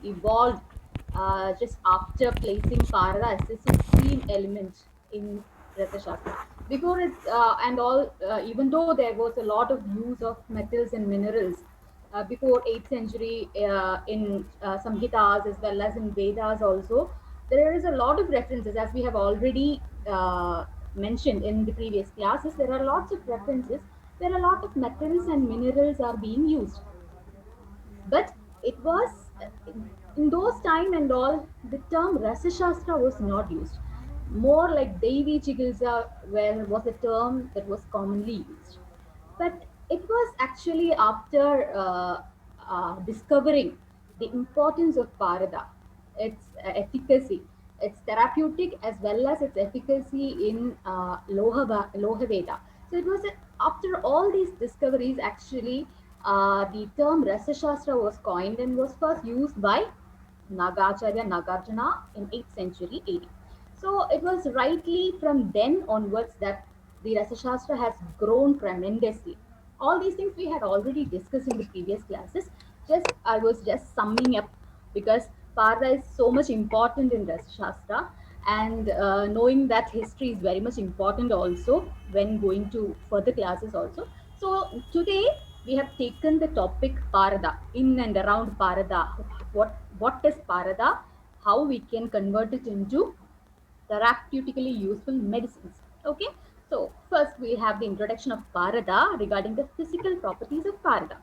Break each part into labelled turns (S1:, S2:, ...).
S1: evolved just after placing Parada as a supreme element in Rasa Shastra. Before it and all, even though there was a lot of use of metals and minerals before 8th century in Samhitas as well as in Vedas also, there is a lot of references as we have already mentioned in the previous classes. There are lots of references where a lot of metals and minerals are being used, but it was in those time and all, the term Rasa Shastra was not used. More like Devi Chikitsa was a term that was commonly used. But it was actually after discovering the importance of Parada, its efficacy, its therapeutic as well as its efficacy in Loha Veda. So it was after all these discoveries, actually, the term Rasa Shastra was coined and was first used by Nagacharya Nagarjuna in 8th century AD. So it was rightly from then onwards that the Rasa Shastra has grown tremendously. All these things we had already discussed in the previous classes. Just I was just summing up because Parda is so much important in Rasa Shastra, and knowing that history is very much important also when going to further classes also. So today we have taken the topic Parada, in and around Parada. What is Parada? How we can convert it into therapeutically useful medicines. Okay, so first we have the introduction of Parada regarding the physical properties of Parada.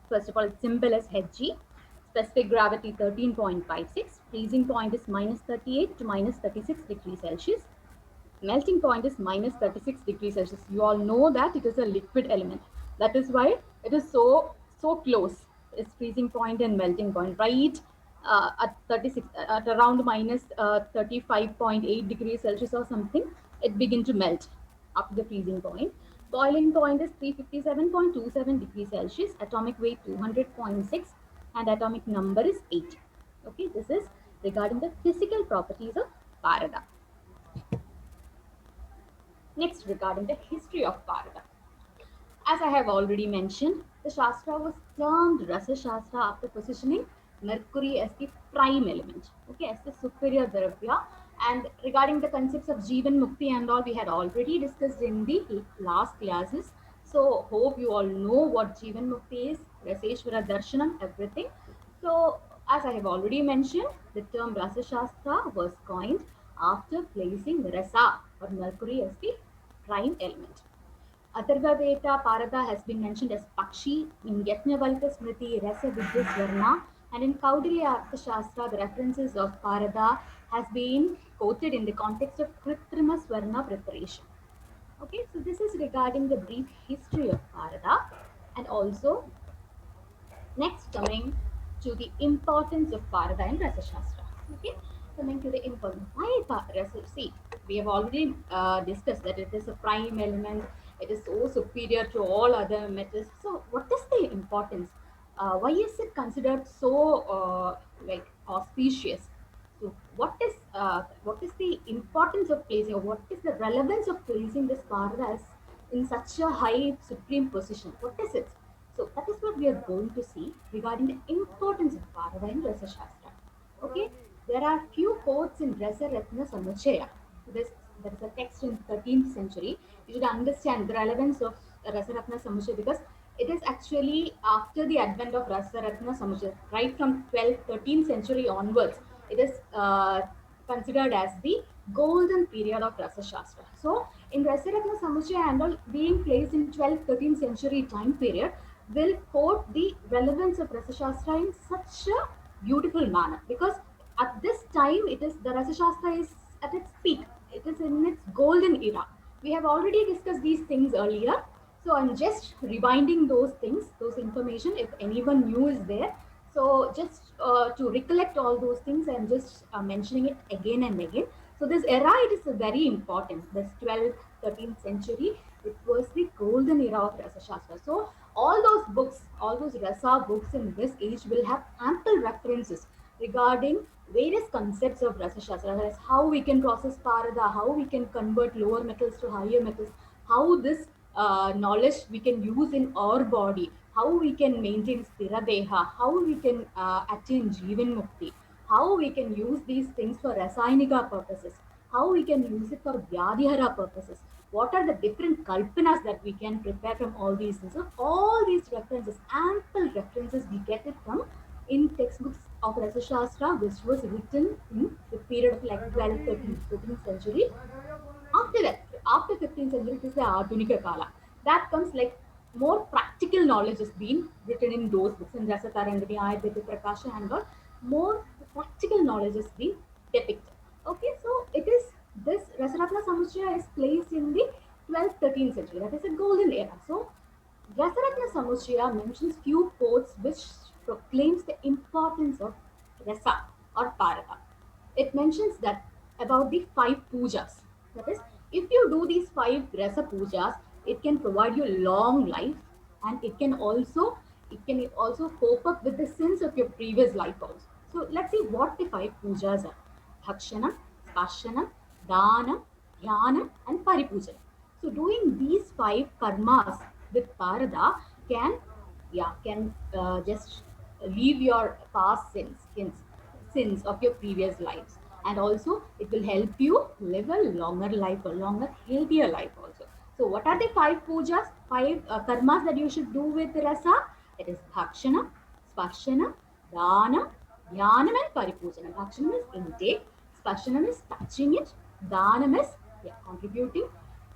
S1: First of all, its symbol is Hg. Specific gravity 13.56. Freezing point is minus 38 to minus 36 degrees Celsius. Melting point is minus 36 degrees Celsius. You all know that it is a liquid element. That is why it is so close. Its freezing point and melting point, right at 36, at around minus 35.8 degrees Celsius or something, it begin to melt after the freezing point. Boiling point is 357.27 degrees Celsius. Atomic weight 200.6 and atomic number is 8. Okay, this is regarding the physical properties of Parada. Next, regarding the history of Parada. As I have already mentioned, the Shastra was termed Rasa Shastra after positioning Mercury as the prime element, okay, as the superior Dravya. And regarding the concepts of Jivan Mukti and all, we had already discussed in the last classes. So, hope you all know what Jivan Mukti is, Raseshwara Darshanam, everything. So, as I have already mentioned, the term Rasa Shastra was coined after placing Rasa or Mercury as the prime element. Atharva Veda Parada has been mentioned as Pakshi, in Yajnavalkya Smriti Rasa Vidya Swarna, and in Kaudilya Arthashastra the references of Parada has been quoted in the context of Kritrima Swarna preparation. Okay, so this is regarding the brief history of Parada, and also next, coming to the importance of Parada in Rasa Shastra. Okay, coming to the importance. Why Rasa? See, we have already discussed that it is a prime element. It is so superior to all other metals. So, what is the importance? Why is it considered so like auspicious? So, what is the importance of placing, or what is the relevance of placing this Parada as in such a high supreme position? What is it? So that is what we are going to see regarding the importance of Parada in Rasa Shastra. Okay, there are few quotes in Rasa Ratna Samuchaya. This there is a text in 13th century. You should understand the relevance of Rasa Ratna Samuchaya because it is actually after the advent of Rasa Ratna Samuchaya, right from 12th, 13th century onwards. It is considered as the golden period of Rasa Shastra. So, in Rasaratna Samuchaya and all being placed in 12th, 13th century time period, will quote the relevance of Rasa Shastra in such a beautiful manner because at this time it is the Rasa Shastra is at its peak. It is in its golden era. We have already discussed these things earlier. So I'm just rewinding those things, those information, if anyone new is there. So just to recollect all those things, I'm just mentioning it again and again. So this era, it is very important. This 12th, 13th century, it was the golden era of Rasa Shastra. So all those books, all those Rasa books in this age will have ample references regarding various concepts of Rasa Shastra, that is how we can process Parada, how we can convert lower metals to higher metals, how this knowledge we can use in our body, how we can maintain Stira Deha, how we can attain Jivan Mukti, how we can use these things for Rasainika purposes, how we can use it for Vyadhihara purposes. What are the different kalpanas that we can prepare from all these things? So all these references, ample references, we get it from in textbooks of Rasa Shastra, which was written in the period of like 12th, 13th, 14th century. After that, after 15th century, it is the Adhunika Kala. That comes like more practical knowledge has been written in those books in Rasa Tarangani, Ayurveda Prakasha and all. More practical knowledge has been depicted. Okay, so it is this Rasaratna Samuchaya is placed in the 12th, 13th century. That is a golden era. So Rasaratna Samuchaya mentions few quotes which proclaims the importance of rasa or parada. It mentions that about the five pujas. That is, if you do these five rasa pujas, it can provide you long life, and it can also cope up with the sins of your previous life also. So let's see what the five pujas are: Bhakshanam, Spashanam, Danam, Dhyanam, and Paripujanam. So doing these five karmas with Parada can just leave your past sins of your previous lives, and also it will help you live a longer life, a longer, healthier life also. So what are the five pujas, five karmas that you should do with rasa? It is Bhakshana, Spashana, Dana, Dhyanam, and Paripujanam. Bhakshanam is intake, Spashanam is touching it, Dhanam is contributing,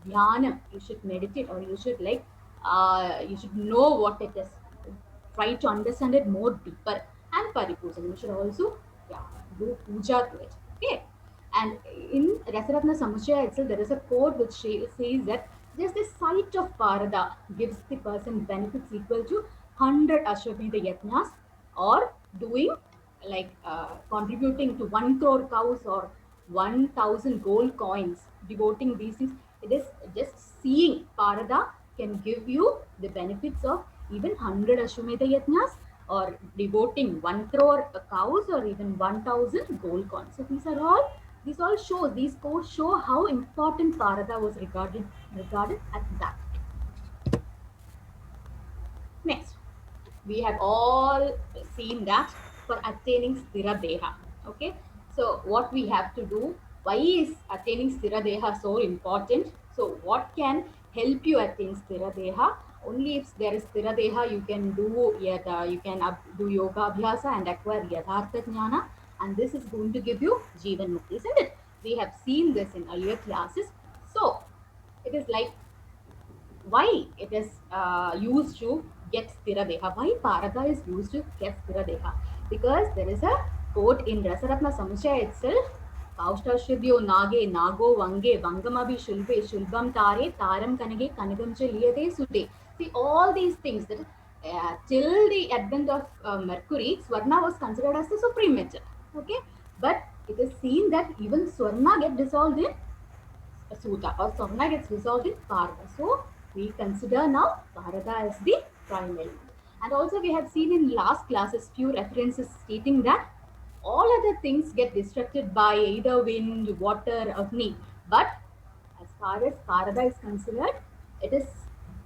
S1: Dhyanam you should meditate, or you should you should know what it is, try to understand it more deeper. And Paripujanam, you should also do puja to it. Okay. And in Rasaratna Samuchaya itself, there is a quote which says that just the sight of Parada gives the person benefits equal to 100 Ashwamedha Yajnas, or doing contributing to 1 crore cows or 1,000 gold coins, devoting these things. It is just seeing Parada can give you the benefits of even 100 Ashwamedha Yajnas, or devoting 1 crore cows, or even 1,000 gold coins. So these quotes show how important Parada was regarded at that time. Next, we have all seen that for attaining Sthira Deha. Okay, so what we have to do, why is attaining Sthira Deha so important? So, what can help you attain Sthira Deha? Only if there is Sthira Deha, you can do yoga abhyasa and acquire Yadhartha Jnana, and this is going to give you Jivan Mukti, isn't it? We have seen this in earlier classes. So, it is like why it is used to get Sthira Deha. Why Parada is used to get Sthira Deha? Because there is a quote in Rasaratna Samuchaya itself: Kaustashibhyo Nage Nago Vange Vangamabhi Shulve Shulbam Tare Taram Kanage Kanagam Liyate Sute. See, all these things that till the advent of Mercury, Swarna was considered as the supreme metal. Okay, but it is seen that even Swarna get dissolved in Suta, or Swarna gets dissolved in Parada. So we consider now Parada as the prime element. And also we have seen in last classes few references stating that all other things get destructed by either wind, water, Agni. But as far as Parada is considered, it is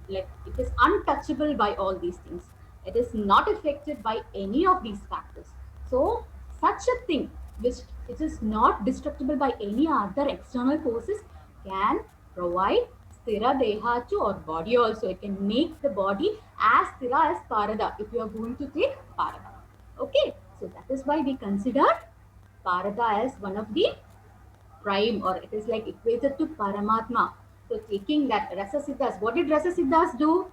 S1: it is untouchable by all these things. It is not affected by any of these factors. So such a thing which it is not destructible by any other external forces can provide Sthira Deha to our body also. It can make the body as Sthira as Parada if you are going to take Parada. Okay, so that is why we consider Parada as one of the prime, or it is like equated to Paramatma. So taking that Rasa Siddhas, what did Rasa Siddhas do?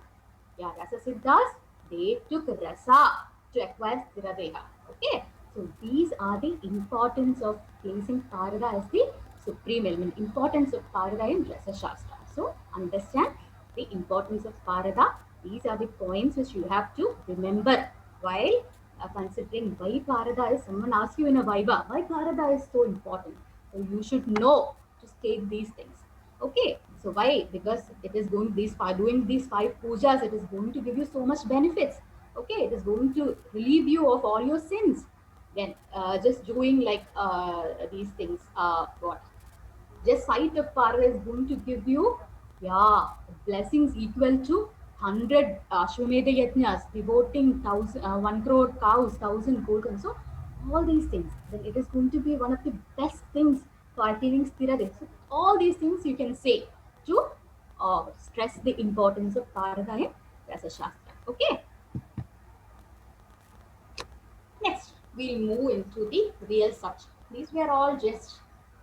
S1: Yeah, Rasa Siddhas, they took Rasa to acquire Stiradeha. Okay, so these are the importance of placing Parada as the supreme element, importance of Parada in Rasa Shastra. So understand the importance of Parada. These are the points which you have to remember while considering why Parada is. Someone asks you in a Viva, why Parada is so important. So you should know to state these things. Okay, so why? Because it is going doing these five pujas, it is going to give you so much benefits. Okay, it is going to relieve you of all your sins. Then just doing these things, what? Just sight of Parva is going to give you, blessings equal to 100 Ashwamedha Yajnas, devoting 1 crore cows, 1,000 gold coins. So all these things, then it is going to be one of the best things for achieving Sthirade. So all these things you can say to stress the importance of Parada in Rasa Shastra. Okay. Next, we'll move into the real subject. These were all just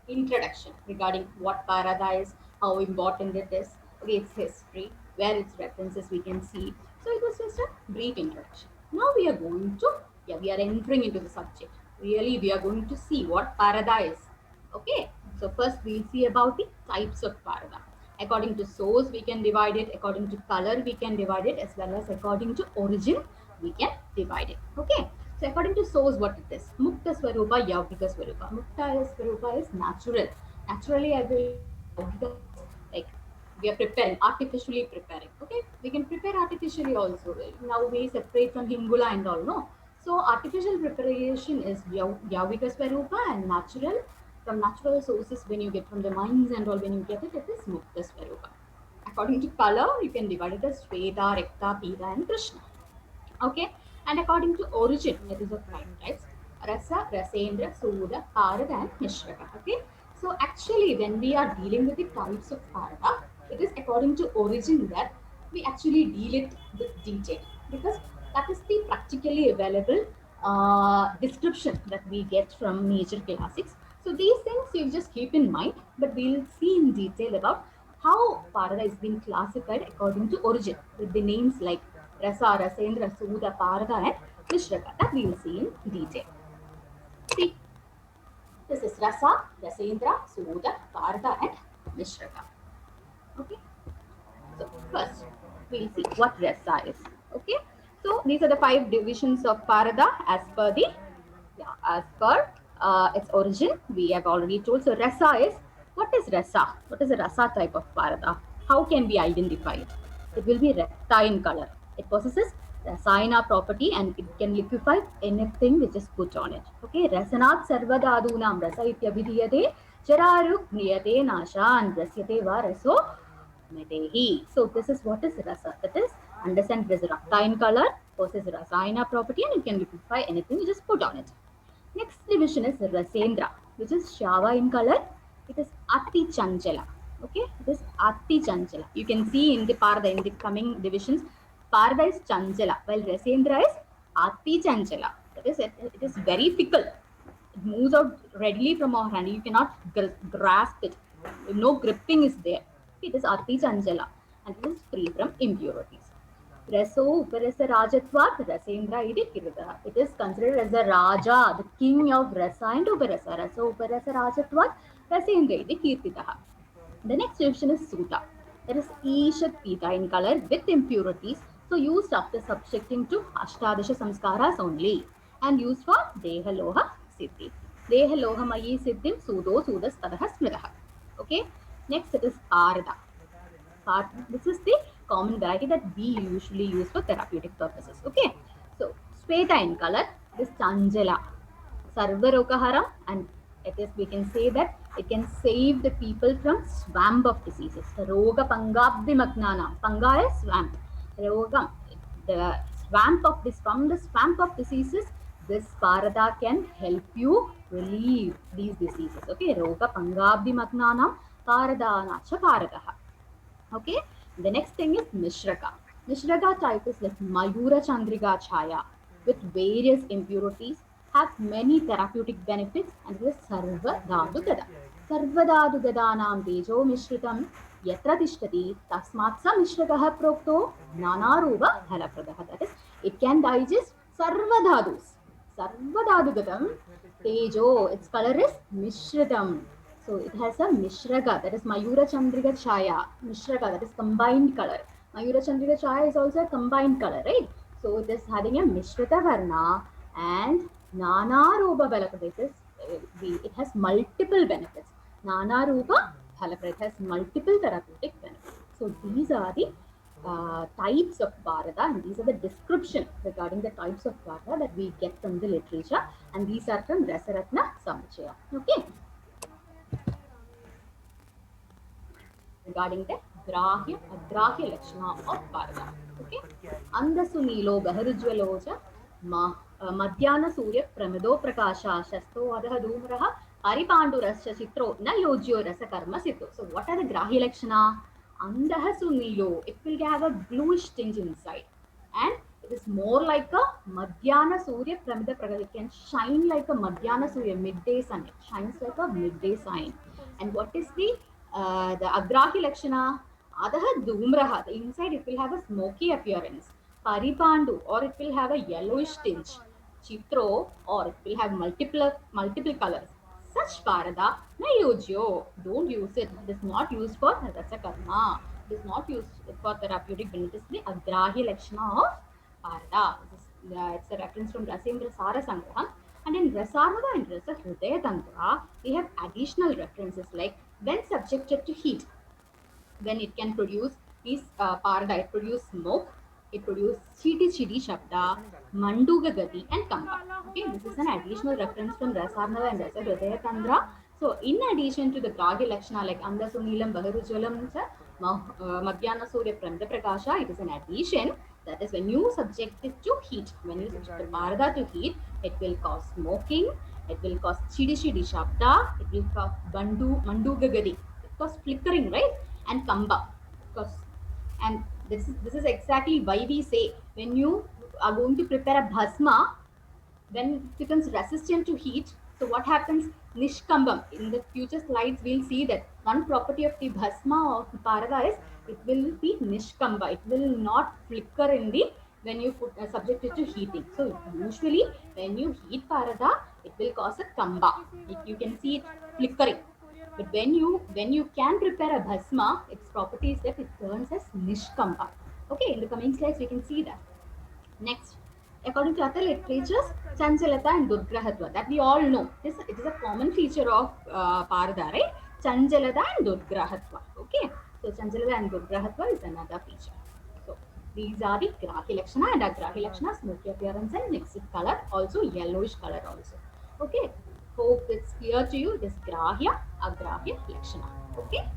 S1: introduction regarding what Parada is, how important it is, okay, its history, where its references we can see. So it was just a brief introduction. Now we are going to, we are entering into the subject. Really, we are going to see what Parada is. Okay, so first we'll see about the types of Parada. According to source, we can divide it. According to color, we can divide it, as well as according to origin, we can divide it. Okay. So according to source, what it is? Mukta Swarupa, Yaukika Swarupa. Mukta Swarupa is natural. Naturally, I will like we are preparing, artificially preparing. Okay, we can prepare artificially also. Now we separate from Hingula and all, no? So artificial preparation is Yaukika Swarupa, and natural from natural sources when you get from the mines and all, when you get it, it is Mukta Swarupa. According to color, you can divide it as Shweta, Rekta, Pita, and Krishna. Okay, and according to origin, it is of five types: Rasa, Rasendra, Suda, Parada, and Mishraka. Okay, so actually, when we are dealing with the types of Parada, it is according to origin that we actually deal it with detail, because that is the practically available description that we get from major classics. So these things you just keep in mind, but we'll see in detail about how Parada is being classified according to origin, with the names like Rasa, Rasendra, Suda, Parada, and Mishraka, that we will see in detail. See, this is Rasa, Rasendra, Suda, Parada, and Mishraka. Okay, so first we'll see what Rasa is. Okay, so these are the 5 divisions of Parada as per the as per its origin. We have already told. So Rasa is, what is Rasa? What is a Rasa type of Parada? How can we identify it? It will be recta in color. It possesses rasayana property and it can liquefy anything which is put on it. Okay, rasanat sarvadadunam rasa ityabhidiyate chararu niyate nashan rasyate va raso medehi. So this is what is rasa. That is, understand it is rakta in color, possesses rasayana property, and it can liquefy anything you just put on it. Next division is Rasendra, which is Shava in color. It is Ati Chanchala. Okay, it is Ati Chanchala. You can see in the Parda, in the coming divisions, Parda is Chanchala, while Rasendra is Ati Chanchala. That is, it is very fickle. It moves out readily from our hand. You cannot grasp it. No gripping is there. It is Ati Chanchala and it is free from impurities. Raso Uparasa Rajatvat Rasendra iti Kirita. It is considered as the Raja, the king of Rasa and Uparasa. Raso Uparasa Rajatvat Rasendra iti Kirtitaha. The next division is Suta. That is Ishat Pita in color with impurities. So used after subjecting to Ashtadasha Samskaras only and used for Dehaloha Siddhi. Dehaloha Mayi Siddhim Sudo Sudas Tadaha Smritaha. Okay. Next it is Arada. This is the common variety that we usually use for therapeutic purposes. Okay, so Shweta in color, this Chanjala, Sarvarokaharam, and it is, we can say that it can save the people from swamp of diseases. Roga Pangabdi Magnana. Panga is swamp. Rogam, the swamp of this, from the swamp of diseases, this Parada can help you relieve these diseases. Okay, Roga Pangabdi Magnana, Parada Nacha Paradaha. Okay, the next thing is Mishraka. Mishraka type is like Mayura Chandrika Chaya with various impurities, have many therapeutic benefits, and it is Sarva Dhatu Gada. Sarva Dhatu Gadanam Tejo Mishritam Yatra Tishtati Tasmat Sa Mishrakaha Prokto Nanaruva Halapradaha. That is, it can digest Sarva Dhadus. Sarva Dhatu Gadam Tejo, its color is Mishritam. So it has a Mishraka, that is Mayura Chandrika Chaya. Mishraka, that is combined color. Mayura Chandrika Chaya is also a combined color, right? So it is having a Mishrita Varna and Nana Rupa Balaprada. It has multiple benefits. Nana Rupa Balaprada, it has multiple therapeutic benefits. So these are the types of Bharata, and these are the description regarding the types of Bharata that we get from the literature, and these are from Rasaratna Samuchaya. Okay. Regarding the Grahya Agrahya Lakshana of Parada. Okay. Andasu nilo baharujvalo cha madhyana surya pramido prakasha shasto adha dhumraha paripandurascha chitro na yojyo rasa karma sito. So what are the grahi lakshana? Andasu nilo, it will have a bluish tinge inside, and it is more like a madhyana surya pramida prakasha. It can shine like a madhyana surya, midday sun. It shines like a midday sign. And what is the agrahi lakshana? Adaha dhumraha, the inside it will have a smoky appearance. Paripandu, or it will have a yellowish tinge. Chitro, or it will have multiple colors. Such parada na yujyo, don't use it. It is not used for rasa karma. It is not used for therapeutic benefits. The agrahi lakshana of parada. It's a reference from Rasendra Sara Sangraham. And in Rasarnava and Rasa Hridaya Tantra, we have additional references like when subjected to heat, when it can produce these parada, it produce smoke, it produce chidi chidi shabda, manduga gati, and kamba. Okay, this is an additional reference from Rasarnava and Rasa Hridaya Tantra. So in addition to the Grahya Lakshana like Andasu Neelam Baharujvalam Madhyana Surya Pramida Prakasha, it is an addition. That is when you subject it to heat, when you subject the parada to heat, it will cause smoking, it will cause chidi chidi shabda, it will cause manduga gadi, it cause flickering, right? And kamba, because, and this is exactly why we say when you are going to prepare a bhasma, when it becomes resistant to heat, so what happens? Nishkambam. In the future slides we'll see that one property of the bhasma of parada is it will be nishkamba, it will not flicker in the when you put subject it to heating. So usually when you heat parada, it will cause a kamba, you can see it flickering. But when you can prepare a bhasma, its property is that it turns as nishkamba. Okay, in the coming slides we can see that. Next, according to other literatures, Chanchalata and Durgrahatva, that we all know. It is a common feature of Parada, right? Chanchalata and Durgrahatva. Okay, so Chanchalata and Durgrahatva is another feature. So these are the Grahi Lakshana and Agrahi Lakshana, smoky appearance and mixed color, also yellowish color also. Okay, hope it's clear to you, this Grahya, Agrahya Lakshana. Okay,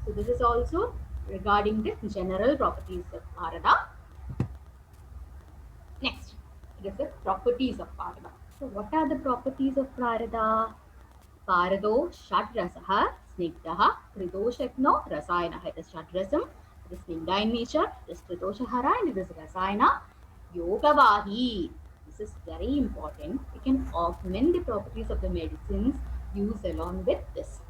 S1: so this is also regarding the general properties of Parada. Next, it is the properties of Parada. So what are the properties of Parada? Parado Shadrasaha Snigdaha Tridoshakno Rasayana. It is Shadrasam, it is Snigda in nature, it is Tridoshahara, and it is Rasayana Yogavahi. This is very important. We can augment the properties of the medicines used along with this.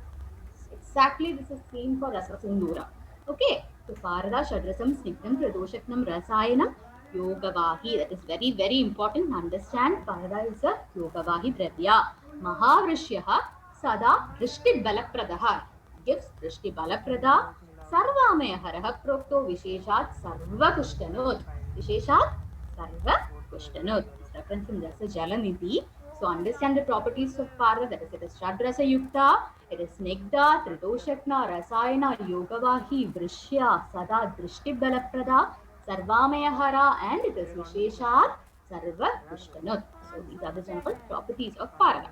S1: Exactly, this is same for Rasa Sindura. Okay, so Parada Shadrasam Snigdam Pradoshaknam Rasayanam Yogavahi. That is very, very important. Understand, Parada is a Yogavahi Dravya. Mahavrishyaha Sada Drishti Balapradaha. Gives Drishti Balaprada. Sarvamaya Prokto Visheshat Sarva Kushtanut. Visheshat Sarva Kushtanut. It's reference from Rasa Jalanidhi. So understand the properties of Parada. That is, it is Shadrasa Yukta, it is Snigda, Tridoshakna, Rasayana, Yogavahi, Vrishya, Sada, Drishti Balaprada, Sarvamayahara, and it is Visheshat, Sarva Kushtanut. So these are the general properties of Parada.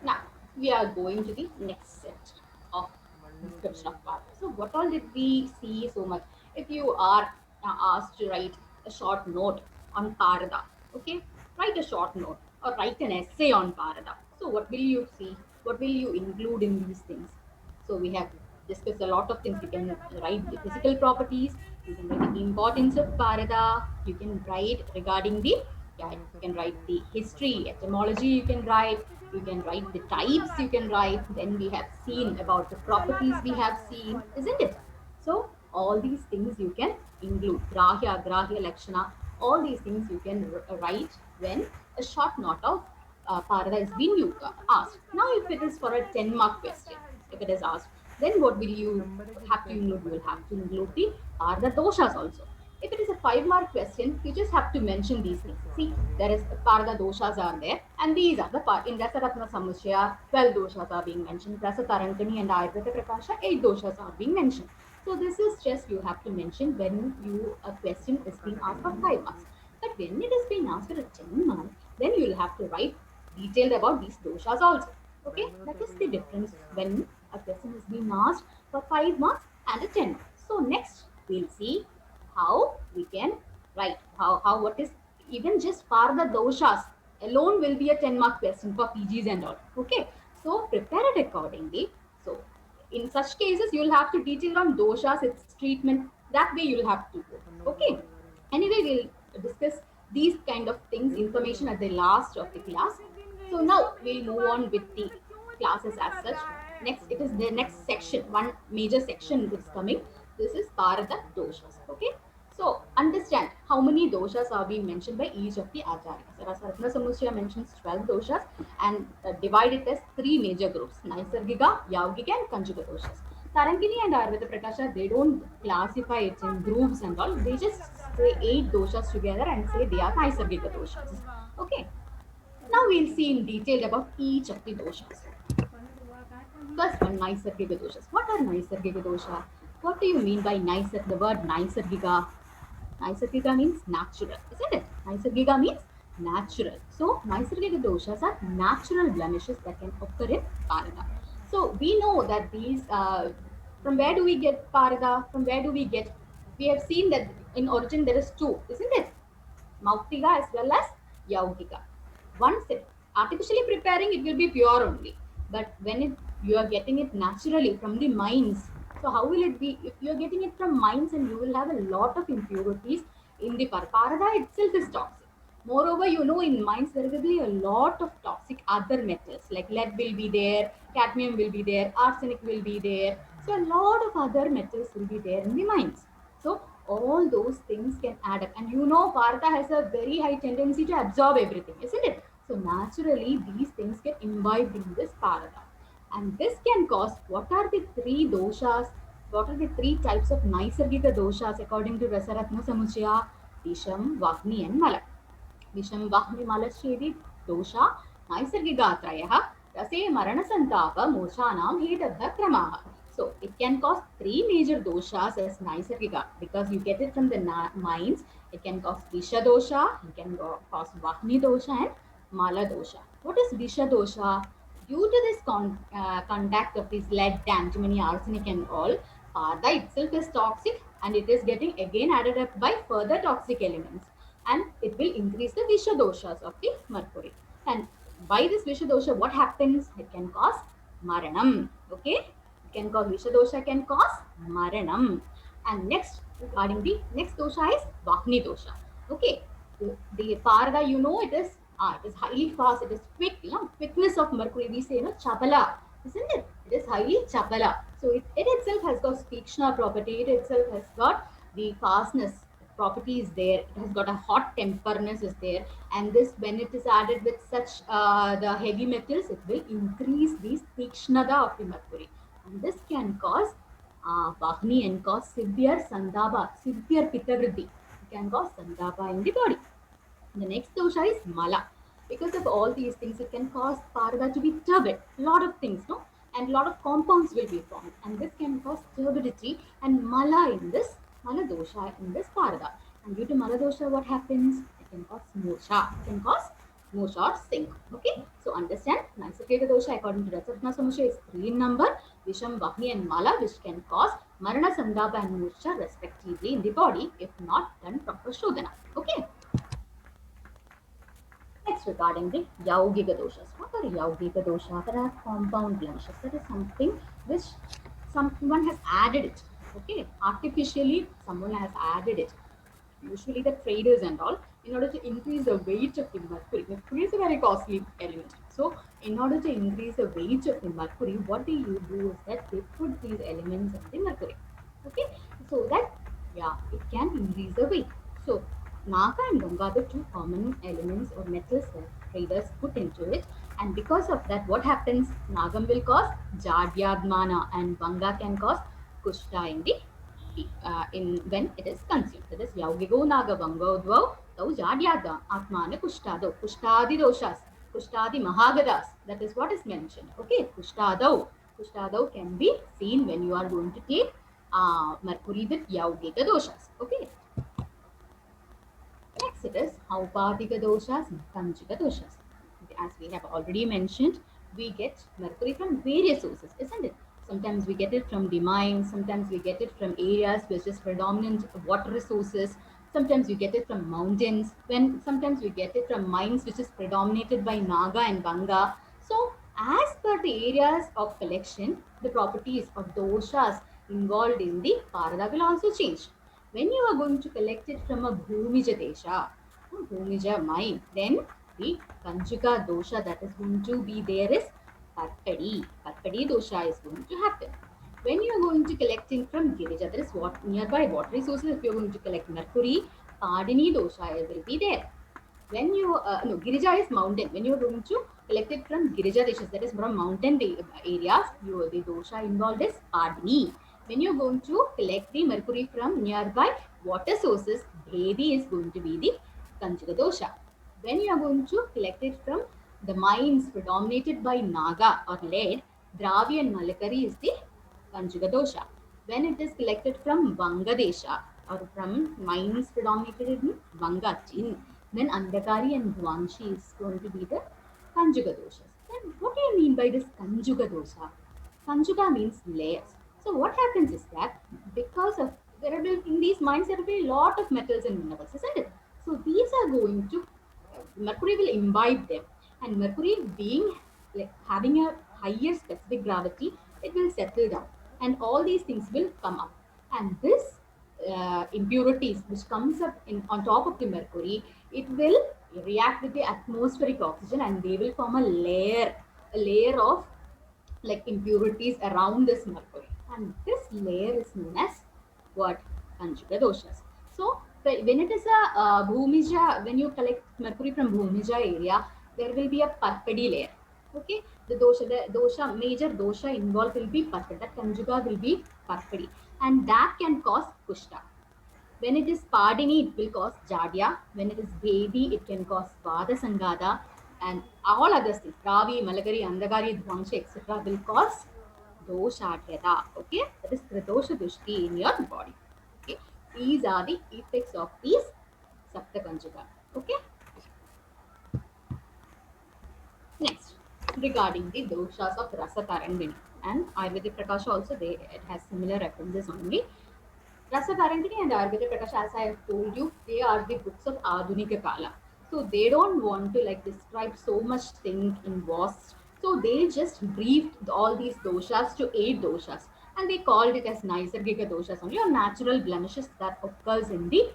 S1: Now we are going to the next set of description of Parada. So what all did we see so much? If you are asked to write a short note on Parada, okay, write a short note or write an essay on Parada. So what will you see? What will you include in these things? So we have discussed a lot of things. You can write the physical properties, you can write the importance of Parada, you can write regarding the, yeah, you can write the history, etymology, you can write the types, you can write, then we have seen about the properties we have seen, isn't it? So all these things you can include, Grahya, Grahya Lakshana, all these things you can write when a short note of Parada is being asked. Now if it is for a 10-mark question, if it is asked, then what will you have to include? You will have to include the Parada doshas also. If it is a 5-mark question, you just have to mention these things. See, there is Parada doshas are there, and these are the in Rasaratna Samuchaya, 12 doshas are being mentioned. Rasa Tarankani and Ayurveda Prakasha, 8 doshas are being mentioned. So this is just you have to mention when a question is being asked for 5 marks. But when it is being asked for a 10 marks, then you will have to write detailed about these doshas also. Okay, that is the difference when a question is being asked for 5 marks and a 10 marks. So next we'll see how we can write, how what is even just for the doshas alone will be a 10-mark question for PGs and all. Okay, so prepare it accordingly. So in such cases, you'll have to teach it on doshas, its treatment. That way you'll have to go. Okay. Anyway, we'll discuss these kind of things, information at the last of the class. So now we'll move on with the classes as such. Next, it is the next section, one major section that's coming. This is Bharata doshas. Okay. So understand how many doshas are being mentioned by each of the acharyas. Rasarthna Samuchaya mentions 12 doshas and divide it as three major groups: Naisargika, Yaugika, and Kanjuka doshas. Tarangini and Ayurveda Prakasha, they don't classify it in groups and all. They just say 8 doshas together and say they are Naisargika doshas. Okay. Now we'll see in detail about each of the doshas. First one, Naisargika doshas. What are Naisargika dosha? What do you mean by the word Naisargika? Naisargika means natural, isn't it? Naisargika means natural. So, Naisargika doshas are natural blemishes that can occur in Parada. So, we know that these, from where do we get Parada? From where do we get? We have seen that in origin there is two, isn't it? Mauktika as well as Yaukika. Once it artificially preparing, it will be pure only. But when you are getting it naturally from the mines, so how will it be? If you are getting it from mines, and you will have a lot of impurities in the Parada itself is toxic. Moreover, you know, in mines there will be a lot of toxic other metals like lead will be there, cadmium will be there, arsenic will be there. So a lot of other metals will be there in the mines. So all those things can add up. And you know, Bharata has a very high tendency to absorb everything, isn't it? So naturally, these things get imbibed in this Bharata. And this can cause, what are the three doshas? What are the three types of Naisargika doshas according to Rasaratna Samuchaya? Visham, Vagni, and Mala. Visham, Vagni, Malashedi, dosha, Naisargigatrayah, Rase, Maranasantapa, Moshanam, Hetabha, Kramaha. So it can cause three major doshas as Naisargika because you get it from the mines. It can cause Visha dosha, it can cause Vagni dosha, and Mala dosha. What is Visha dosha? Due to this contact of these lead, antimony, arsenic, and all, Pada itself is toxic and it is getting again added up by further toxic elements, and it will increase the Visha doshas of the mercury. And by this Visha dosha, what happens? It can cause Maranam. Okay? It can cause Visha dosha, can cause Maranam. And next, regarding the next dosha is Vagni dosha. Okay? The Parga, you know, it is highly fast, it is quick, quickness of mercury, we say, Chabala, isn't it? It is highly Chabala. So it itself has got Tikshna property, it itself has got the fastness property is there, it has got a hot temperness is there, and this, when it is added with such the heavy metals, it will increase the Tikshnada of the mercury. And this can cause Vagni and cause severe Sandaba, severe Pitta it can cause Sandaba in the body. The next dosha is Mala. Because of all these things, it can cause Parada to be turbid. A lot of things, no? And a lot of compounds will be formed. And this can cause turbidity and Mala in this, Mala dosha in this Parada. And due to Mala dosha, what happens? It can cause Mosha. It can cause Mosha or sink. Okay? So understand, Naisargika dosha according to Rasatna Samuchaya is 3 in number. Visham, Vagni, and Mala, which can cause Marana, Sandapa, and Mosha respectively in the body if not done proper Shodhana. Okay? Next, regarding the Yaugika doshas. What are Yaugika doshas? There are compound blemishes. That is something which someone has added it. Okay, artificially someone has added it. Usually the traders and all, in order to increase the weight of the mercury. Mercury is a very costly element. So, in order to increase the weight of the mercury, what they do is that they put these elements in the mercury. Okay, so that, yeah, it can increase the weight. So Naga and Ganga are the two common elements or metals that traders put into it, and because of that, what happens? Nagam will cause Jadyadmana and Ganga can cause Kushta in the in when it is consumed. That is Yaugigo Naga Bango Dvau Tau Jadyada Atmana Kushtado Kushtadi Doshas Kushtadi Mahagadas. That is what is mentioned. Okay, Kushtadau. Kushtadau can be seen when you are going to take mercury with Yaugika doshas. Okay. Next it is Haupadika doshas and Kanjika doshas. As we have already mentioned, we get mercury from various sources, isn't it? Sometimes we get it from the mines, sometimes we get it from areas which is predominant water resources, sometimes we get it from mountains, when sometimes we get it from mines which is predominated by Naga and Ganga. So as per the areas of collection, the properties of doshas involved in the Parada will also change. When you are going to collect it from a Bhumija Desha, Bhumija mine, then the Kanjuka dosha that is going to be there is Parpadi. Parpadi dosha is going to happen. When you are going to collecting from Girija, that is what nearby water resources, if you are going to collect Mercury, Padini dosha will be there. When you no, Girija is mountain. When you are going to collect it from Girija dishes, that is from mountain areas, the dosha involved is Padini. When you are going to collect the mercury from nearby water sources, Devi is going to be the Kanjuga dosha. When you are going to collect it from the mines predominated by Naga or lead, Dravi and Malakari is the Kanjuga dosha. When it is collected from Vangadesha or from mines predominated in Vanga, then Andakari and Dwanshi is going to be the Kanjuga doshas. Then what do you mean by this Kanjuga dosha? Kanjuga means layers. So what happens is that because of there will in these mines there will be a lot of metals and minerals, isn't it? So these are going to mercury will imbibe them, and mercury being like having a higher specific gravity, it will settle down, and all these things will come up, and this impurities which comes up in on top of the mercury, it will react with the atmospheric oxygen, and they will form a layer of like impurities around this mercury, and this layer is known as what? Conjugate doshas. So when it is a bhumija, when you collect mercury from bhumija area, there will be a parpadi layer. Okay, the dosha major dosha involved will be parpadi. That conjuga will be parpadi, and that can cause kushta. When it is Padini, it will cause Jadya. When it is Devi, it can cause Vada Sangada. And all other things, Ravi, Malagari, Andagari, Dvangsha, etc., will cause Doshadyata. Okay, that is Kritosha Dushti in your body. Okay, these are the effects of these Sapta Kanjuga. Okay, next, regarding the doshas of Rasa Tarangini and Ayurvedic Prakasha also, it has similar references only. Rasa Tarangini and Ayurveda Prakash, as I have told you, they are the books of Adunika Kala. So they don't want to like describe so much thing in vast. So they just briefed all these doshas to 8 doshas, and they called it as Naisargika doshas only, or natural blemishes that occurs in the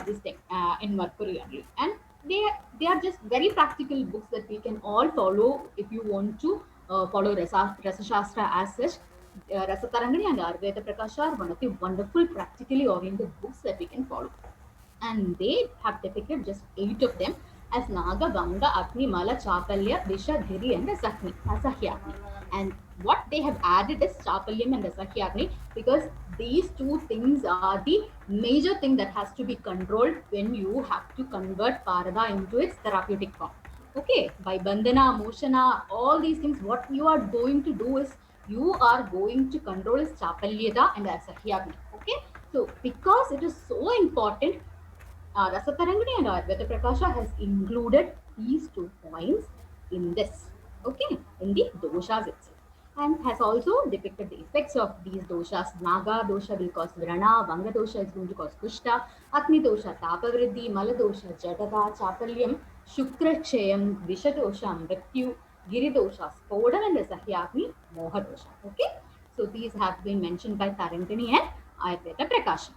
S1: this thing in Mercury only. And they they are just very practical books that we can all follow if you want to follow Rasa Shastra as such. Rasatarangani and Ayurveda Prakasha are one of the wonderful practically oriented books that we can follow. And they have depicted just 8 of them as Naga, Ganga, Agni, Mala, Chapalya, Visha, Dhiri, and Asahyagni. And what they have added is Chapalyam and Asahyagni, because these two things are the major thing that has to be controlled when you have to convert Parada into its therapeutic form. Okay, by Bandhana, Moshana, all these things, what you are going to do is you are going to control is Chapalyata and Asahyagni. Okay, so because it is so important, Rasatarangani and Ayurveda Prakasha has included these 2 points in this, okay, in the doshas itself, and has also depicted the effects of these doshas. Naga dosha will cause Vrana, Vanga dosha is going to cause Kushta, Agni dosha Tapavriddhi, Mala dosha Jadata, Chapalyam, Shukra Kshayam, Visha dosha Mrityu, Giri dosha Spodam, and Asahyagni Moha dosha. Okay, so these have been mentioned by Tarangani and Ayurveda Prakasha.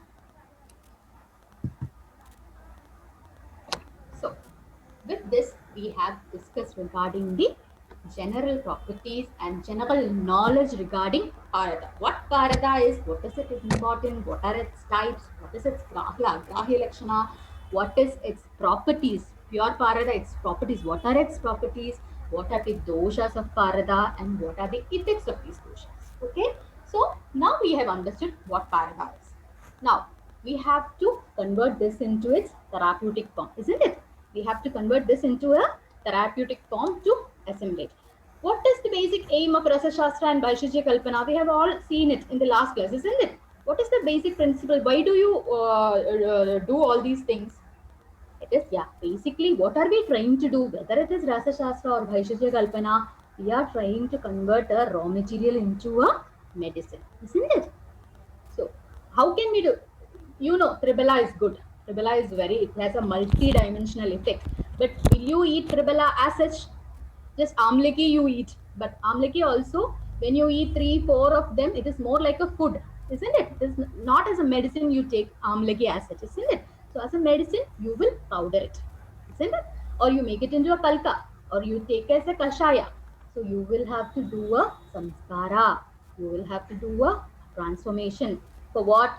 S1: So, with this, we have discussed regarding the general properties and general knowledge regarding Parada. What Parada is, what is it important, what are its types, what is its Grahya Lakshana, what is its properties, pure Parada, its properties, what are its properties, what are the doshas of Parada, and what are the effects of these doshas. Okay, so now we have understood what Parada is. Now, we have to convert this into its therapeutic form, isn't it? We have to convert this into a therapeutic form to assimilate. What is the basic aim of Rasa Shastra and Vaisheshya Kalpana? We have all seen it in the last class, isn't it? What is the basic principle? Why do you do all these things? It is, yeah, basically what are we trying to do? Whether it is Rasa Shastra or Vaisheshya Kalpana, we are trying to convert a raw material into a medicine, isn't it? So how can we do? Tribala is good. Tribala is it has a multi-dimensional effect. But will you eat tribala as such? Just amlaki you eat. But amlaki also, when you eat 3, 4 of them, it is more like a food, isn't it? It is not as a medicine you take amlaki as such, isn't it? So as a medicine, you will powder it, isn't it? Or you make it into a kalka, or you take as a kashaya. So you will have to do a samskara. You will have to do a transformation. For what?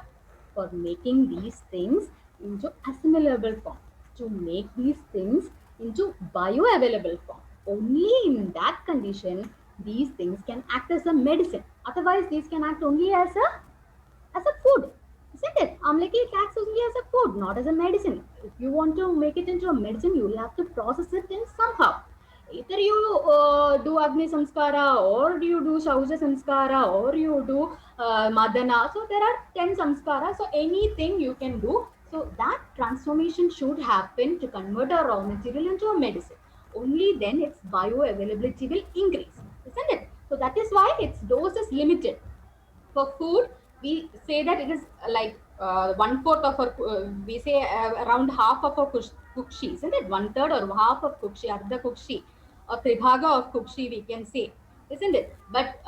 S1: For making these things into assimilable form. To make these things into bioavailable form. Only in that condition, these things can act as a medicine. Otherwise, these can act only as a food, isn't it? Amlaki acts only as a food, not as a medicine. If you want to make it into a medicine, you will have to process it in somehow. Either you do Agni Samskara, or you do Shauja Samskara, or you do Madana. So there are 10 Samskara. So anything you can do. So that transformation should happen to convert a raw material into a medicine. Only then its bioavailability will increase, isn't it? So that is why its dose is limited. For food, we say that it is like 1/4 of our, we say around half of our kukshi, isn't it? 1/3 or half of kukshi, ardha kukshi, or tribhaga of kukshi, we can say, isn't it? But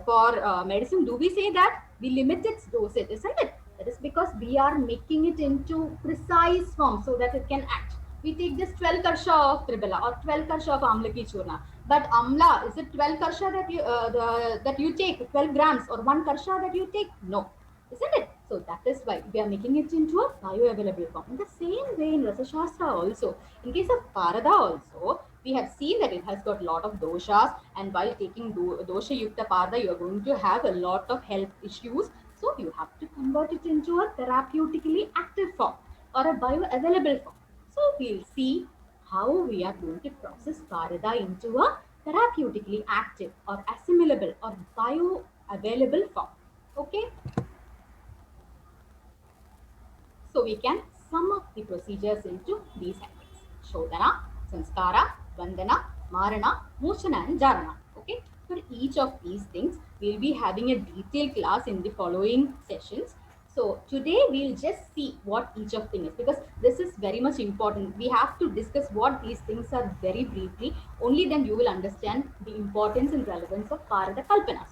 S1: for medicine, do we say that we limit its dosage, isn't it? That is because we are making it into precise form so that it can act. We take just 12 karsha of tribala or 12 karsha of amlaki churna. But amla, is it 12 karsha that you take, 12 grams, or 1 karsha that you take? No, isn't it? So that is why we are making it into a bioavailable form. In the same way in Rasa Shastra also, in case of Parada also, we have seen that it has got a lot of doshas, and while taking dosha yukta Parada, you are going to have a lot of health issues. So you have to convert it into a therapeutically active form or a bioavailable form. So we'll see how we are going to process Parada into a therapeutically active or assimilable or bioavailable form. Okay. So we can sum up the procedures into these headings: Shodhana, Sanskara, Vandana, Marana, Moshana, and Jarana. Okay. For each of these things, we'll be having a detailed class in the following sessions. So today we'll just see what each of them is, because this is very much important. We have to discuss what these things are very briefly. Only then you will understand the importance and relevance of Parada Kalpanas.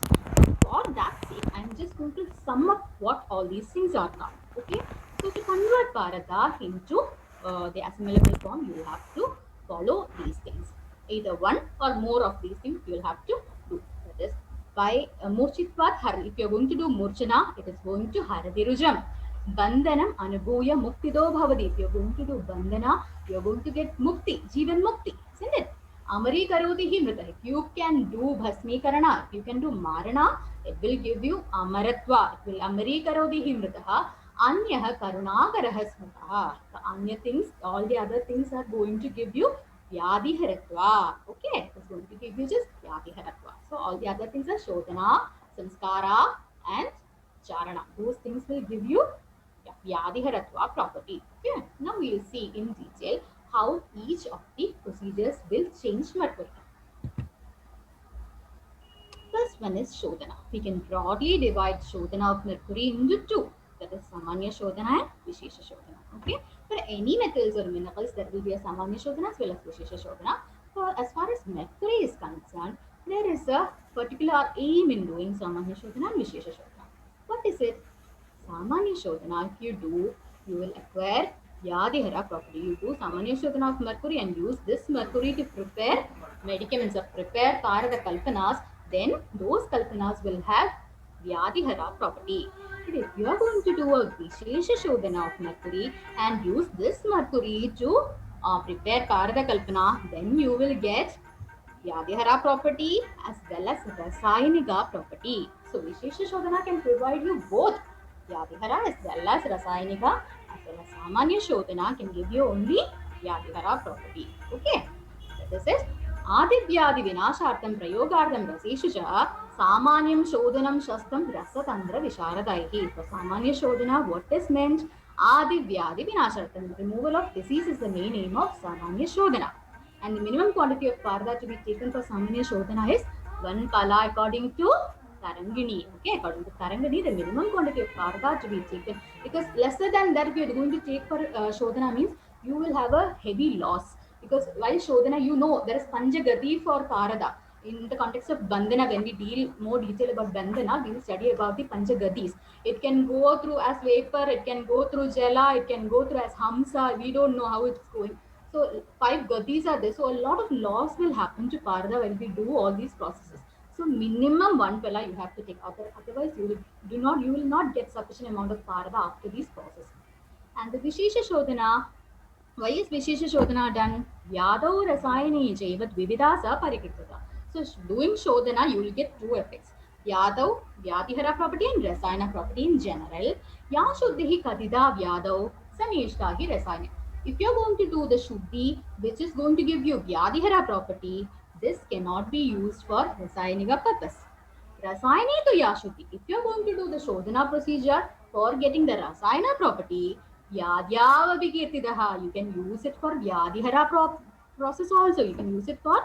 S1: For that sake, I'm just going to sum up what all these things are now. Okay. So to convert Parada into the assimilable form, you have to follow these things. Either one or more of these things you will have to do. That is, by Murchitvat Har. If you're going to do Murchana, it is going to Haradirujam. Bandhanam Anubhuya Muktido Bhavadi. If you're going to do Bandhana, you're going to get Mukti, Jivan Mukti, isn't it? Amari Karoti Himrita. If you can do Bhasmi Karana, if you can do Marana, it will give you Amaratva. It will Amari Karoti Himrita. Anya Karunakaraha Smutaha. The Anya things, all the other things are going to give you Vyadhiharatva. Okay, it's going to give you just Vyadhiharatva. So all the other things are Shodhana, Samskara, and Charana. Those things will give you Vyadhiharatva property. Okay, now we will see in detail how each of the procedures will change mercury. First one is Shodhana. We can broadly divide Shodhana of mercury into two. That is Samanya Shodhana and Vishesha Shodhana. Okay. For any metals or minerals, there will be a Samanya Shodhana as well as Vishesha Shodhana. For as far as mercury is concerned, there is a particular aim in doing Samanya Shodhana and Vishesha Shodhana. What is it? Samanya Shodhana, if you do, you will acquire Vyadhihara property. You do Samanya Shodhana of mercury and use this mercury to prepare medicaments or prepare Karada Kalpanas, then those Kalpanas will have Vyadhihara property. But if you are going to do a Vishesha Shodhana of mercury and use this mercury to prepare Karada Kalpana, then you will get Vyadhihara property as well as Rasayaniga property. So Vishesha Shodhana can provide you both Vyadhihara as well as Rasayaniga, as well as Samanya Shodhana can give you only Vyadhihara property. Okay. This is Adivyadi Vinashartam Prayogartham Raseshu Cha Samanyam Shodhanam Shastam Rasatandra Visharadaihi. For Samanya Shodhana, what is meant? Adivyadi Vinashartam. Removal of disease is the main aim of Samanya Shodhana. And the minimum quantity of Parda to be taken for Samanya Shodhana is 1 pala according to Tarangini. Okay, according to Tarangini, the minimum quantity of Parada to be taken, because lesser than that, if you are going to take for Shodhana, means you will have a heavy loss. Because while Shodhana, you know, there is Panjagati for Parada. In the context of Bandhana, when we deal more detail about Bandhana, we will study about the Panchagadis. It can go through as vapor, it can go through Jala, it can go through as Hamsa. We don't know how it's going. So 5 gadis are there. So a lot of loss will happen to Parada when we do all these processes. So minimum 1 pella you have to take. Otherwise you will not get sufficient amount of Parada after these processes. And the Vishesha Shodhana, why is Vishesha Shodhana done? Vyadau Rasayani Jaivat Vivida Sa Parikritata. So doing Shodhana, you will get 2 effects. Vyadau, Vyadihara property and Rasayana property in general. Ya Shuddhihi Kadida Vyadau, Sanishtahi Rasayana. If you're going to do the Shuddhi, which is going to give you Vyadihara property, this cannot be used for Rasayanika purpose. Rasayani to Yashuddhi. If you're going to do the Shodhana procedure for getting the Rasayana property, Vyadyavabhikirtidaha, you can use it for Vyadihara process also. You can use it for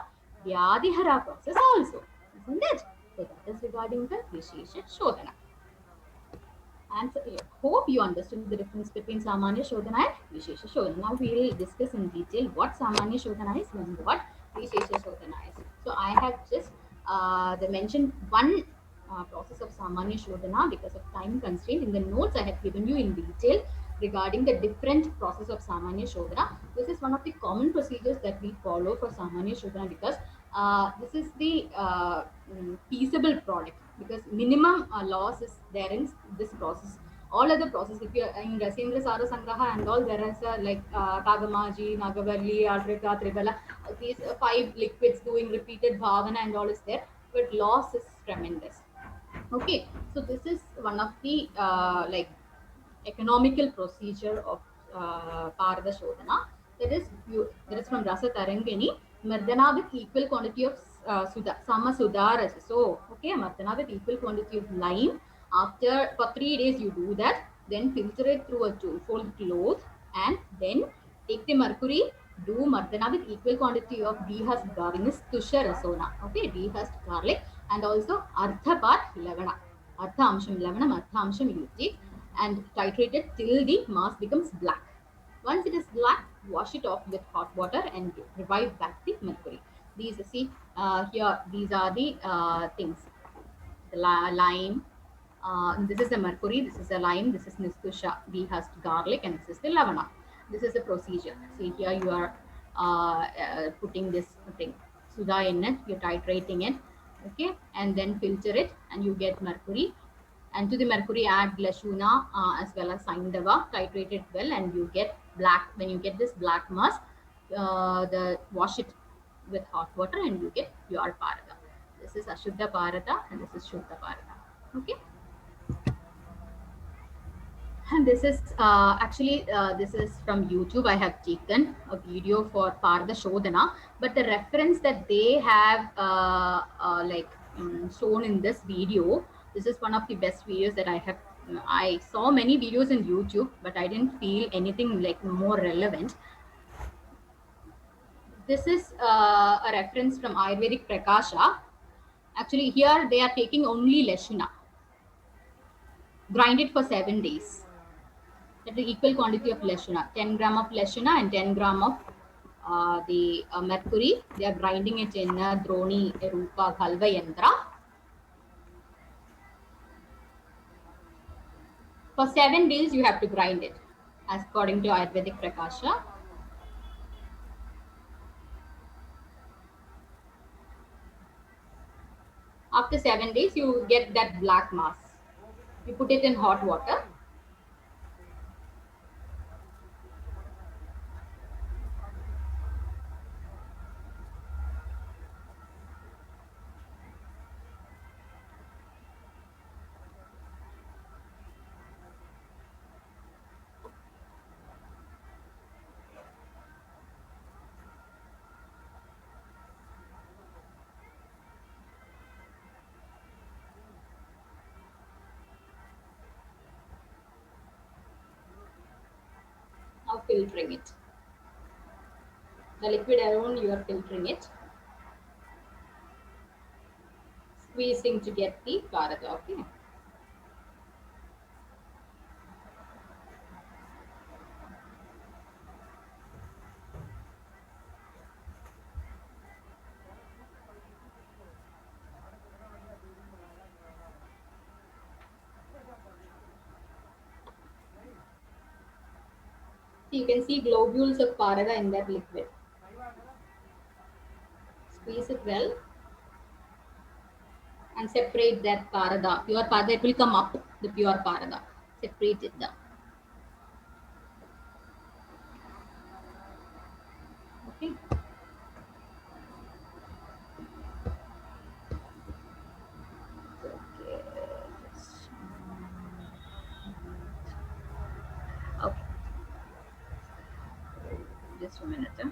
S1: Vyadihara process also. Isn't it? So that is regarding the Vishesha Shodhana. And so, hope you understood the difference between Samanya Shodhana and Vishesha Shodhana. Now we will discuss in detail what Samanya Shodhana is and what Vishesha Shodhana is. So I have just mentioned one process of Samanya Shodhana because of time constraint. In the notes I have given you in detail regarding the different process of Samanya Shodhana. This is one of the common procedures that we follow for Samanya Shodhana because this is the feasible product, because minimum loss is there in this process. All other process, if you are in Rasendra Sara Sangraha and all, there is like Kagamaji, Nagavalli, Adrika, Tribala, these 5 liquids doing repeated bhavana and all is there, but loss is tremendous. Okay, so this is one of the like economical procedure of Parada Shodhana. That is from Rasa Tarangini, Mardana with equal quantity of Sudha, Sama Sudha. So, okay, Mardana with equal quantity of lime. After for 3 days you do that, then filter it through a two-fold cloth, and then take the mercury, do Mardana with equal quantity of dehusked garlic, Tusha Rasona. Okay, dehusked garlic, and also Artha part Lavana. Artha Amsham Lavanam, Artha Amsham you take, and titrate it till the mass becomes black. Once it is black, wash it off with hot water and revive back the mercury. These, see, here, these are the things. The lime, this is the mercury, this is the lime, this is Nistusha, dehusked garlic, and this is the lavana. This is the procedure. See, here you are putting this thing, Sudha in it, you're titrating it, okay, and then filter it, and you get mercury. And to the mercury add Glashuna as well as Saindava, titrate it well, and you get black. When you get this black mass, the wash it with hot water and you get pure Parada. This is Ashuddha Parada and this is Shuddha Parada. Okay. And this is this is from YouTube. I have taken a video for Parada Shodhana, but the reference that they have shown in this video, this is one of the best videos that I have. I saw many videos in YouTube, but I didn't feel anything like more relevant. This is a reference from Ayurvedic Prakasha. Actually, here they are taking only Lashuna. Grind it for 7 days. That is equal quantity of Lashuna. 10 gram of Lashuna and 10 gram of the mercury. They are grinding it in Droni Rupa Ghalva Yantra. For 7 days, you have to grind it, as according to Ayurvedic Prakasha. After 7 days, you get that black mass. You put it in hot water. Now filtering it. The liquid alone, you are filtering it. squeezing to get the Karada. Okay. So you can see globules of Karada in that liquid. Squeeze it well and separate that Karada. Pure Karada, it will come up, the pure Karada. Separate it down. Okay. Okay. Okay. Just a minute. Huh?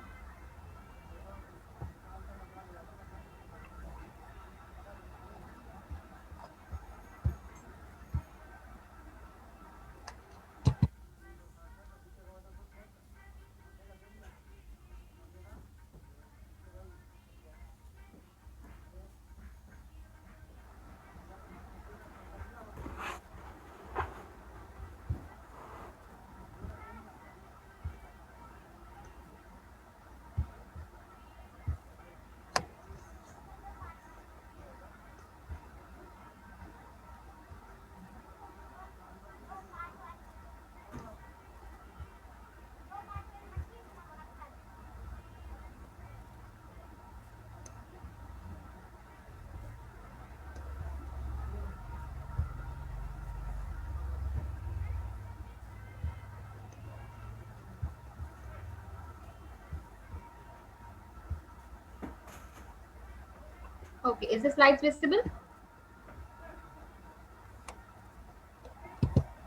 S1: Okay. Is the slides visible?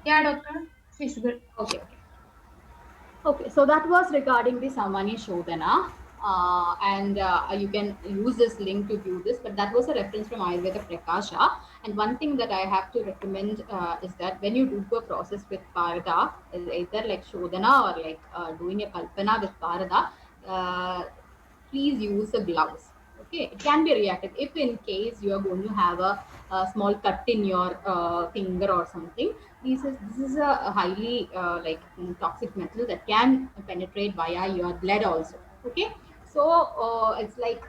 S2: Yeah, doctor. Feasible.
S1: Okay. Okay. Okay, so that was regarding the Samani Shodhana. And you can use this link to view this, but that was a reference from Ayurveda Prakasha. And one thing that I have to recommend is that when you do a process with Parada, either like Shodhana or like doing a Kalpana with Parada, uh, please use the gloves. Okay, it can be reactive if in case you are going to have a small cut in your finger or something. This is a highly toxic metal that can penetrate via your blood also. Okay, so it's like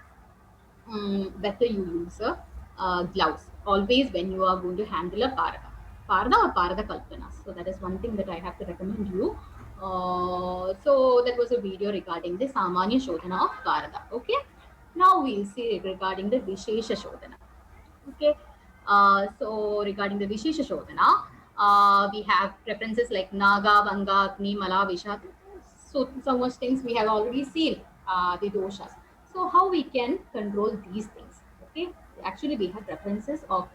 S1: better you use a gloves always when you are going to handle a parada or parada kalpana. So that is one thing that I have to recommend you. So that was a video regarding the samanya shodhana of parada. Okay, now we'll see regarding the vishesha shodhana. Okay. So regarding the Vishesha Shodhana, we have preferences like Naga, Vanga, Agni, Mala, Visha. So much things we have already seen the doshas. So how we can control these things? Okay. Actually, we have preferences of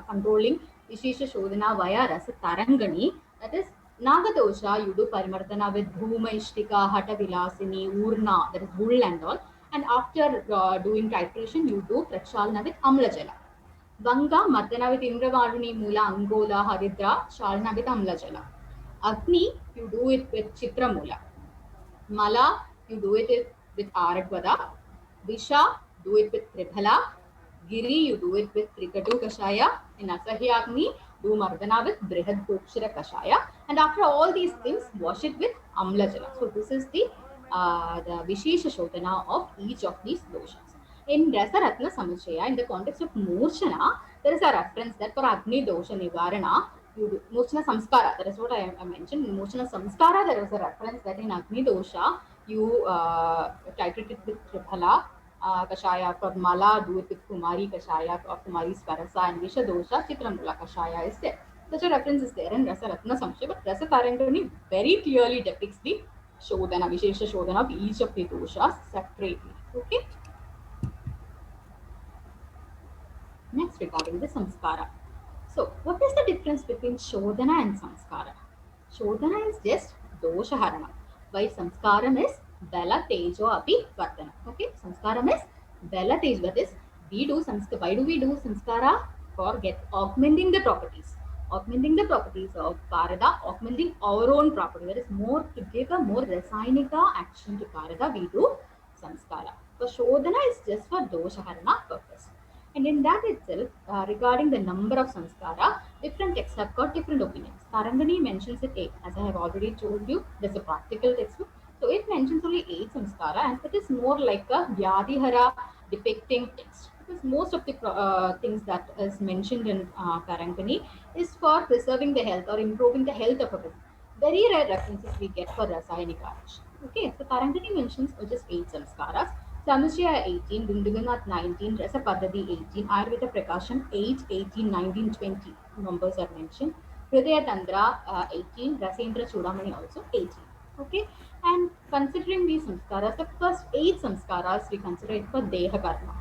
S1: controlling Vishesha Shodhana via Rasa Tarangani. That is Naga dosha, you do Parimartana with Bhuma Ishtika, Hata Vilasini, Urna, that is bull and all. And after doing titration, you do Prakshalna with Amla Jala. Vanga, Mardana with Imravaruni, Mula, Angola, Haridra, Shalna with Amla Jala. Agni, you do it with Chitra Mula. Mala, you do it with Aradvada. Visha, do it with Tribhala. Giri, you do it with Trikatu Kashaya. In Asahyagni, do Mardana with Brihad Kokshira Kashaya. And after all these things, wash it with Amla Jala. So this is the Vishesha Shodhana of each of these doshas. In Rasa Ratna Samuchaya, in the context of Moshana, there is a reference that for Agni Dosha Nivarana, you do Moshana Samskara. That is what I mentioned. In Moshana Samskara, there is a reference that in Agni Dosha, you titrate it with Triphala. Kashaya for Mala, do it with Kumari Kashaya or Kumari Sparasa and Visha Dosha, Chitramula Kashaya is there. Such a reference is there in Rasa Ratna Samshaya, but Rasa Tarangani very clearly depicts the Shodhana, Vishesha Shodhana of each of the doshas separately. Okay. Next, regarding the samskara. So, what is the difference between Shodhana and samskara? Shodhana is just dosha harana, while samskaram is bala tejo api vardana. Okay, samskaram is bala tejo. That is, we do samskara. Why do we do samskara? For augmenting the properties. Augmenting the properties of Parada, augmenting our own property. That is more to give a more rasayanika action to Parada, we do samskara. For Shodhana is just for dosha harana purpose. And in that itself, regarding the number of samskara, different texts have got different opinions. Tarangani mentions it 8. As I have already told you, there's a practical textbook. So it mentions only 8 samskara, and it is more like a Vyadihara depicting text. Because most of the things that is mentioned in Tarangani is for preserving the health or improving the health of a person. Very rare references we get for Rasayanika. Okay, so Tarangani mentions just 8 samskaras. Samushya 18, Dunduganath 19, Rasa Paddhati 18, Ayurveda Prakasham 8, 18, 19, 20 numbers are mentioned. Hridaya Tantra 18, Rasendra Chudamani also 18. Okay, and considering these samskaras, the first 8 samskaras we consider it for Deha Karma,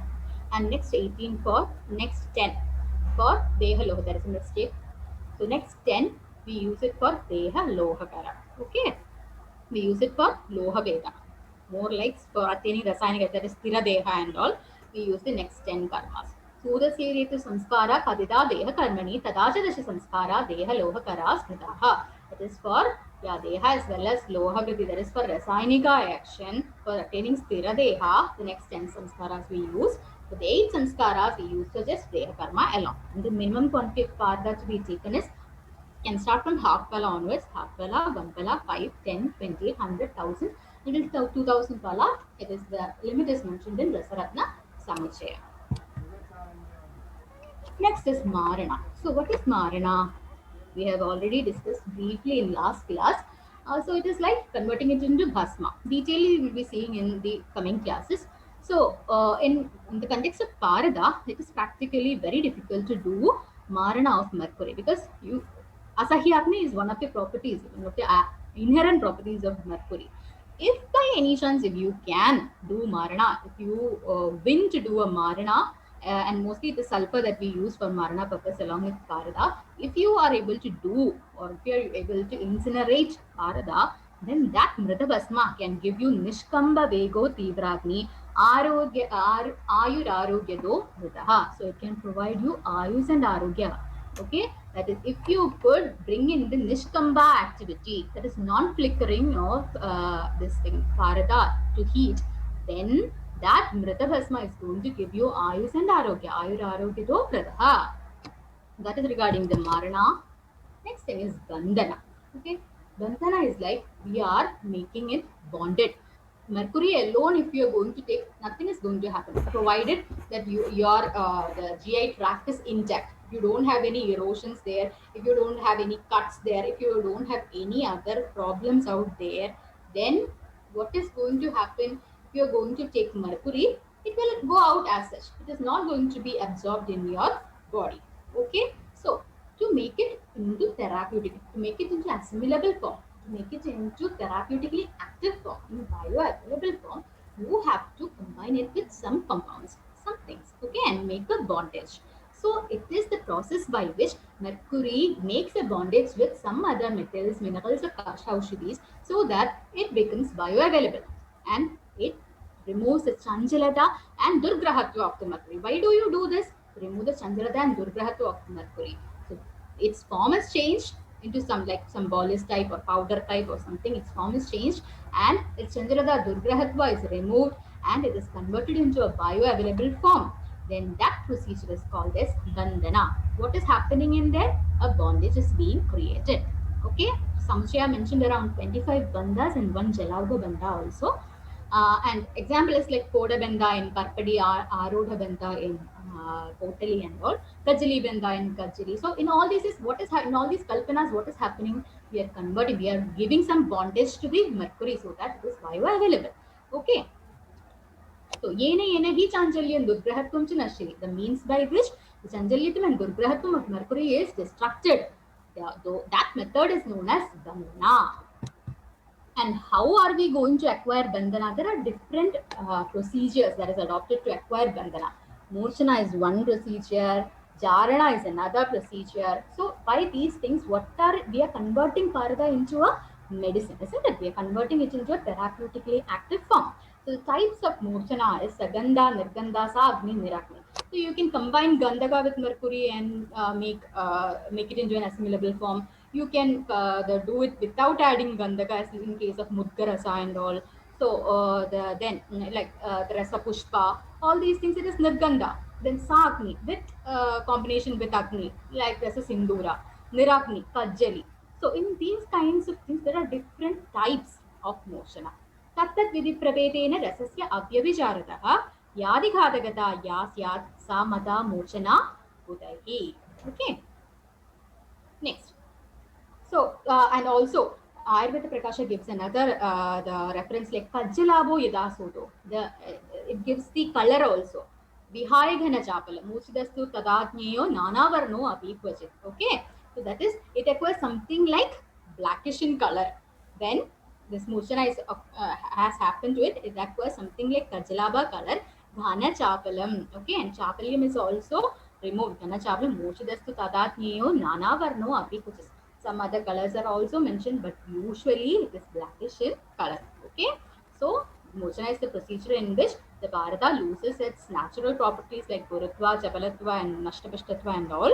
S1: and next 18 for next 10 for Deha Loha. There is a mistake. So next 10 we use it for Deha Lohakara. Okay, we use it for Loha Veda. More like for Atheni Rasayanika, that is Stira Deha and all, we use the next 10 karmas. Sudasyeretu samskara kadida deha karmani tadacha dashi samskara deha loha kara smritaha. That is for deha as well as loha vritti. That is for Rasayanika action. For attaining Stira Deha, the next 10 samskaras we use. For the 8 samskaras we use to just deha karma alone. And the minimum quantity of karma to be taken is can start from half pala onwards, half pala, 1 pala, 5, 10, 20, 100, 1000, until 2000 pala. It is the limit is mentioned in Rasaratna Samuchaya. Next is Marana. So, what is Marana? We have already discussed briefly in last class. So, it is like converting it into Bhasma. Detail we will be seeing in the coming classes. So, in the context of Parada, it is practically very difficult to do Marana of Mercury because Asahya is one of the properties, one of the inherent properties of Mercury. If by any chance, if you can do Marana, if you win to do a Marana, and mostly the sulfur that we use for Marana purpose along with Parada, if you are able to do or if you are able to incinerate Parada, then that Mrita Bhasma can give you Nishkamba Vego Tivragni Ayur Arogyado Mritaha. So it can provide you Ayus and Arogya. Okay, that is if you could bring in the Nishkamba activity, that is non-flickering of this thing Parada to heat, then that Mrita Bhasma is going to give you Ayus and Arogya. Ayur Arogya do Pradaha. That is regarding the Marana. Next thing is Bandhana. Okay, Bandhana is like we are making it bonded. Mercury alone, if you are going to take, nothing is going to happen, provided that your the GI tract is intact. If you don't have any erosions there, if you don't have any cuts there, if you don't have any other problems out there, then what is going to happen if you are going to take mercury? It will go out as such. It is not going to be absorbed in your body. Okay, so to make it into therapeutic, to make it into assimilable form, to make it into therapeutically active form, in bioavailable form, you have to combine it with some compounds, some things, okay, and make a bondage. So it is the process by which mercury makes a bondage with some other metals, minerals, or kaushidis, so that it becomes bioavailable and it removes the chanchalata and durgrahatva of the mercury. Why do you do this? To remove the chanchalata and durgrahatva of the mercury. So its form is changed into some like some bolus type or powder type or something. Its form is changed and its chanchalata durgrahatva is removed and it is converted into a bioavailable form. Then that procedure is called as bandhana. What is happening in there? A bondage is being created. Okay, Samshaya mentioned around 25 bandhas and one Jalargo bandha also. And example is like Koda Benda in Karpadi, Arodha Benda in Kotali and all, Kajali Benda in Kajali. So in all these is what is in all these Kalpanas, what is happening? We are converting, we are giving some bondage to the mercury so that it is bioavailable. Okay. So yena yena hi chanchalyam durgrahatvam ch nashri. The means by which the chanchalyam and durgrahatvam of mercury is destructed. That method is known as bandhana. And how are we going to acquire bandhana? There are different procedures that is adopted to acquire bandhana. Murchana is one procedure, Jarana is another procedure. So by these things, what are we are converting Parada into a medicine, isn't it? We are converting it into a therapeutically active form. So the types of Murchana is Sagandha, Nirgandha, Sa, Agni, Nirakni. So you can combine Gandhaka with mercury and make it into an assimilable form. You can do it without adding Gandhaka as in case of Mudgarasa and all. So then like the Rasa Pushpa, all these things it is Nirgandha. Then Sagni with combination with Agni, like this is Sindura, Niragni, Kajjali. So in these kinds of things, there are different types of moshana. तत्तत् विधिप्रभेदेन रसस्य अव्यभिचारतः यादिघातकता या स्यात् सा मता मोचना उदैः. Okay. Next. So, and also, Ayurveda Prakasha gives another the reference like Kajjalabo Yadasoto. It gives the color also. Vihaya Ghana Chapala, Muchidastu Tadatnyo Nanavarno Api Kvachit. Okay, so that is, it acquires something like blackish in color. When this motion has happened to it, it acquires something like Kajjalaba color, Ghana Chapalam. Okay, and Chapalam is also removed. Ghana Chapalam, Muchidastu Tadatnyo Nanavarno Api Kvachit. Some other colors are also mentioned, but usually it is blackish in color. Okay, so mochana is the procedure in which the Bharata loses its natural properties like Gurutva, Chapalatva, and Nashtapishtatva and all,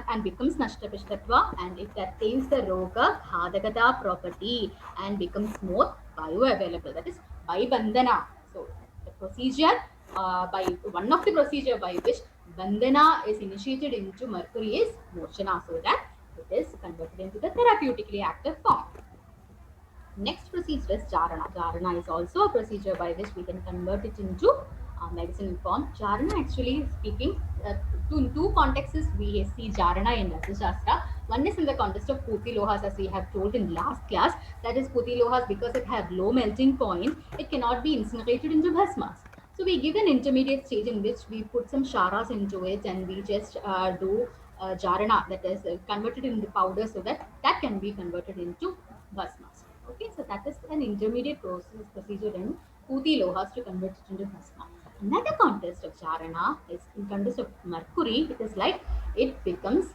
S1: and becomes Nashtapishtatva, and it attains the Roga Ghadagata property and becomes more bioavailable. That is by Bandhana. So the procedure by one of the procedure by which Bandhana is initiated into Mercury is mochana, so that it is converted into the therapeutically active form. Next procedure is Charana. Charana is also a procedure by which we can convert it into medicinal form. Charana, actually speaking, in two contexts we see Charana in Rasa Shastra. One is in the context of Puti Lohas, as we have told in last class. That is Puti Lohas, because it have low melting point, it cannot be incinerated into bhasmas. So we give an intermediate stage in which we put some sharas into it, and we just do jarana, that is converted into powder, so that that can be converted into bhasmas. Okay, so that is an intermediate procedure in Puti Lohas to convert it into bhasma. Another context of charana is in context of mercury. It is like it becomes,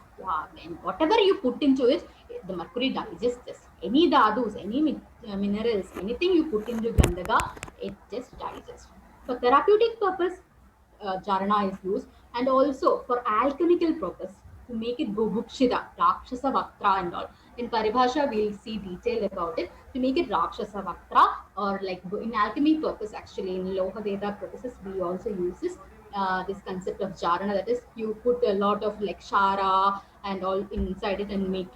S1: and whatever you put into it, the mercury digests this. Any dadus, any minerals, anything you put into Gandhaga, it just digests. For therapeutic purpose, charana is used, and also for alchemical purpose to make it bubukshida, rakshasa vaktra and all. In Paribhasha, we'll see detail about it. To make it rakshasa vaktra, or like in alchemy purpose, actually in Loha Veda purposes, we also use this concept of charana. That is, you put a lot of like shara and all inside it and make